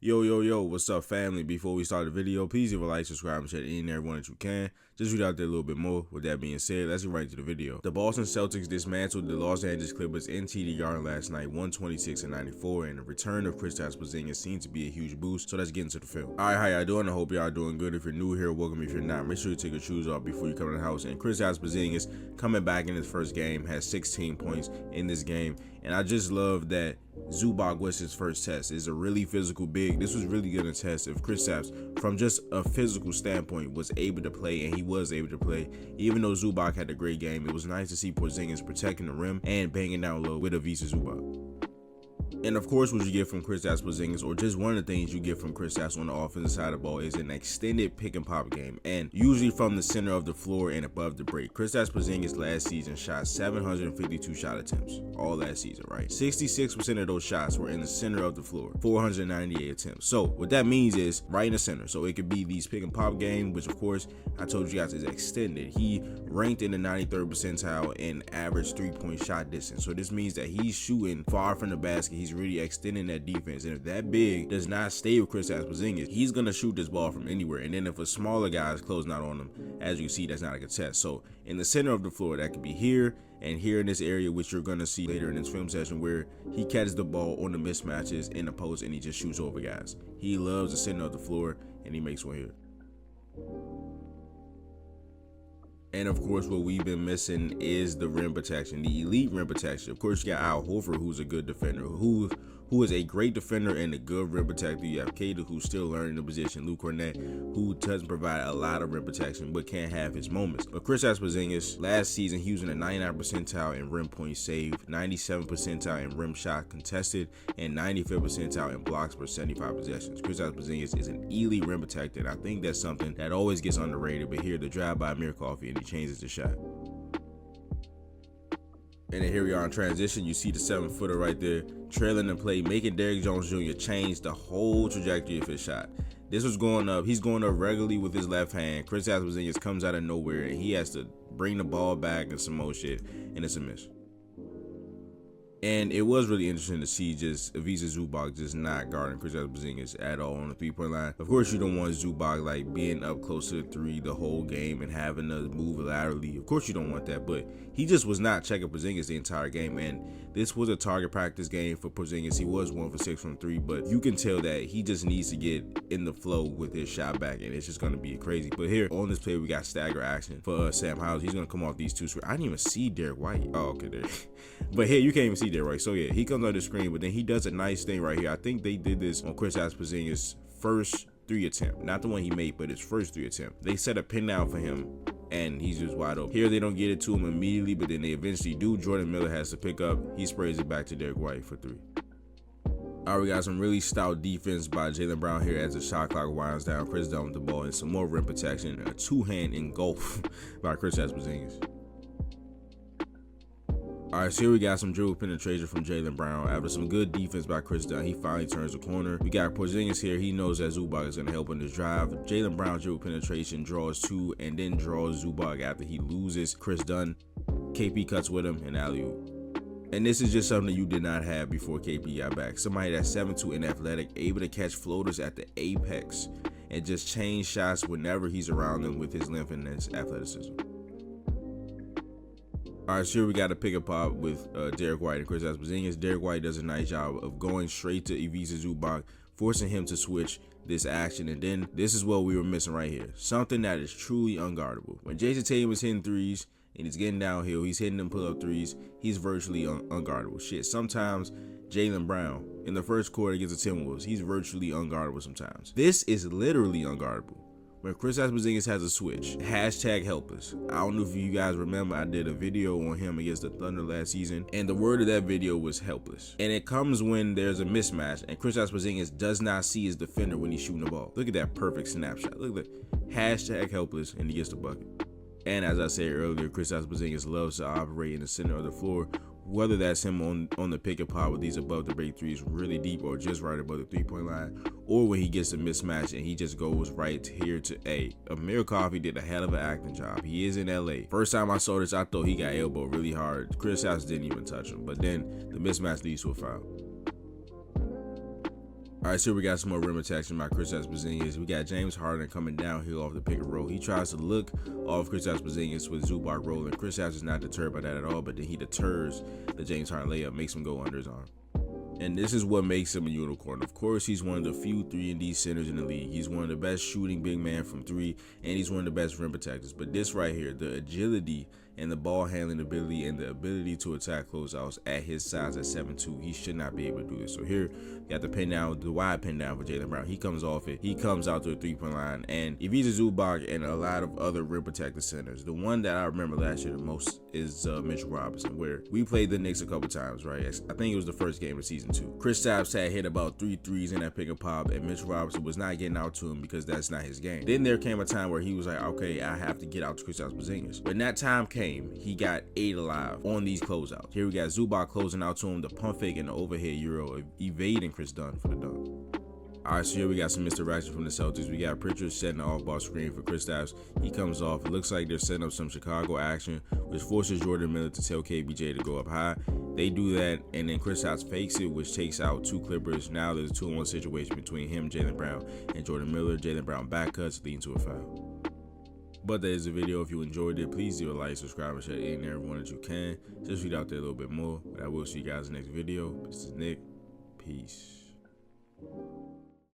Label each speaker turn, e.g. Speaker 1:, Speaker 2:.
Speaker 1: Yo, what's up, family? Before we start the video, please leave a like, subscribe, and share any and everyone that you can. Just read out there a little bit more. With that being said, let's get right into the video. The Boston Celtics dismantled the Los Angeles Clippers in TD Garden last night, 126-94, and the return of Kristaps Porzingis seems to be a huge boost, so let's get into the film. Alright, how y'all doing? I hope y'all doing good. If you're new here, welcome. If you're not, make sure you take your shoes off before you come in the house. And Kristaps Porzingis, coming back in his first game, has 16 points in this game, and I just love that Zubac was his first test. It's a really physical big. This was really good to test if Kristaps, from just a physical standpoint, was able to play, and he was able to play. Even though Zubac had a great game, it was nice to see Porzingis protecting the rim and banging down low with Ivica Zubac. And of course, what you get from Kristaps Porzingis, or just one of the things you get from Kristaps on the offensive side of the ball, is an extended pick and pop game, and usually from the center of the floor and above the break. Kristaps Porzingis last season shot 752 shot attempts, all last season, right? 66% of those shots were in the center of the floor, 498 attempts. So what that means is right in the center. So it could be these pick and pop game, which of course I told you guys is extended. He ranked in the 93rd percentile in average 3-point shot distance. So this means that he's shooting far from the basket. He's really extending that defense, and if that big does not stay with Kristaps Porzingis, he's gonna shoot this ball from anywhere. And then if a smaller guy is closing out on him, as you see, that's not a good test. So in the center of the floor, that could be here and here in this area, which you're gonna see later in this film session, where he catches the ball on the mismatches in the post and he just shoots over guys. He loves the center of the floor, and he makes one here. And of course, what we've been missing is the rim protection, the elite rim protection. Of course, you got Al Horford, who's a good defender, who is a great defender and a good rim protector. You have Cater, who's still learning the position. Luke Cornett, who doesn't provide a lot of rim protection, but can have his moments. But Kristaps Porzingis, last season, he was in the 99th percentile in rim points saved, 97th percentile in rim shot contested, and 95th percentile in blocks per 75 possessions. Kristaps Porzingis is an elite rim protector, and I think that's something that always gets underrated. But here, the drive by Amir Coffey, and he changes the shot. And then here we are in transition. You see the 7-footer right there, trailing the play, making Derrick Jones Jr. change the whole trajectory of his shot. This was going up. He's going up regularly with his left hand. Kristaps Porzingis comes out of nowhere, and he has to bring the ball back and some more shit, and it's a miss. And it was really interesting to see just Ivica Zubac just not guarding Kristaps Porzingis at all on the 3-point line. Of course, you don't want Zubac like being up close to the 3 the whole game and having to move laterally. Of course, you don't want that, but he just was not checking Porzingis the entire game. And this was a target practice game for Porzingis. He was 1 for 6 from 3, but you can tell that he just needs to get in the flow with his shot back, and it's just going to be crazy. But here on this play, we got stagger action for Sam Howell. He's going to come off these 2 screens. I didn't even see Derek White. Oh, okay, there. But here, you can't even see that, right? So yeah, he comes on the screen, but then he does a nice thing right here. I think they did this on Kristaps Porzingis' first 3 attempt, not the one he made, but his first 3 attempt. They set a pin down for him, and he's just wide open. Here, they don't get it to him immediately, but then they eventually do. Jordan Miller has to pick up. He sprays it back to Derek White for 3. All right, we got some really stout defense by Jaylen Brown here as the shot clock winds down. Chris down with the ball, and some more rim protection, and a 2-hand engulf by Kristaps Porzingis. All right, so here we got some dribble penetration from Jaylen Brown. After some good defense by Chris Dunn, he finally turns the corner. We got Porzingis here. He knows that Zubac is going to help on this drive. Jaylen Brown dribble penetration draws 2 and then draws Zubac after he loses Chris Dunn. KP cuts with him and alley-oop. And this is just something you did not have before KP got back. Somebody that's 7'2" and athletic, able to catch floaters at the apex and just change shots whenever he's around them with his length and his athleticism. All right, so here we got a pick and pop with Derek White and Kristaps Porzingis. Derek White does a nice job of going straight to Ivica Zubac, forcing him to switch this action. And then this is what we were missing right here. Something that is truly unguardable. When Jason Tatum is hitting threes and he's getting downhill, he's hitting them pull-up threes, he's virtually unguardable. Shit, sometimes Jaylen Brown in the first quarter against the Timberwolves, he's virtually unguardable sometimes. This is literally unguardable. When Kristaps Porzingis has a switch, #helpless. I don't know if you guys remember, I did a video on him against the Thunder last season, and the word of that video was helpless. And it comes when there's a mismatch, and Kristaps Porzingis does not see his defender when he's shooting the ball. Look at that perfect snapshot. Look at that, #helpless, and he gets the bucket. And as I said earlier, Kristaps Porzingis loves to operate in the center of the floor, whether that's him on the pick and pop with these above the break threes really deep or just right above the 3-point line, or when he gets a mismatch and he just goes right here to A. Amir Coffey did a hell of an acting job. He is in LA. First time I saw this, I thought he got elbowed really hard. Kristaps didn't even touch him, but then the mismatch leads to a foul. All right, so we got some more rim attacks by Kristaps Porzingis. We got James Harden coming downhill off the pick and roll. He tries to look off Kristaps Porzingis with Zubac rolling. Kristaps is not deterred by that at all, but then he deters the James Harden layup, makes him go under his arm. And this is what makes him a unicorn. Of course, he's one of the few 3-and-D centers in the league. He's one of the best shooting big man from three, and he's one of the best rim protectors. But this right here, the agility and the ball handling ability and the ability to attack closeouts at his size at 7'2", he should not be able to do this. So here, you got the pin down, the wide pin down for Jaylen Brown. He comes off it. He comes out to a 3-point line. And if he's a Zubac and a lot of other rim protector centers, the one that I remember last year the most is Mitchell Robinson, where we played the Knicks a couple times, right? I think it was the first game of season 2. Kristaps had hit about 3 threes in that pick and pop, and Mitchell Robinson was not getting out to him because that's not his game. Then there came a time where he was like, okay, I have to get out to Kristaps Porzingis. When that time came, he got 8 alive on these closeouts. Here we got Zubac closing out to him, the pump fake and the overhead euro, evading Chris Dunn for the dunk. All right, so here we got some misdirection from the Celtics. We got Pritchard setting the off-ball screen for Kristaps. He comes off. It looks like they're setting up some Chicago action, which forces Jordan Miller to tell KBJ to go up high. They do that, and then Kristaps fakes it, which takes out 2 Clippers. Now there's a 2-on-1 situation between him, Jaylen Brown, and Jordan Miller. Jaylen Brown back cuts, leading to a foul. But that is the video. If you enjoyed it, please do a like, subscribe, and share it in everyone that you can. Just read out there a little bit more. But I will see you guys in the next video. This is Nick. Peace.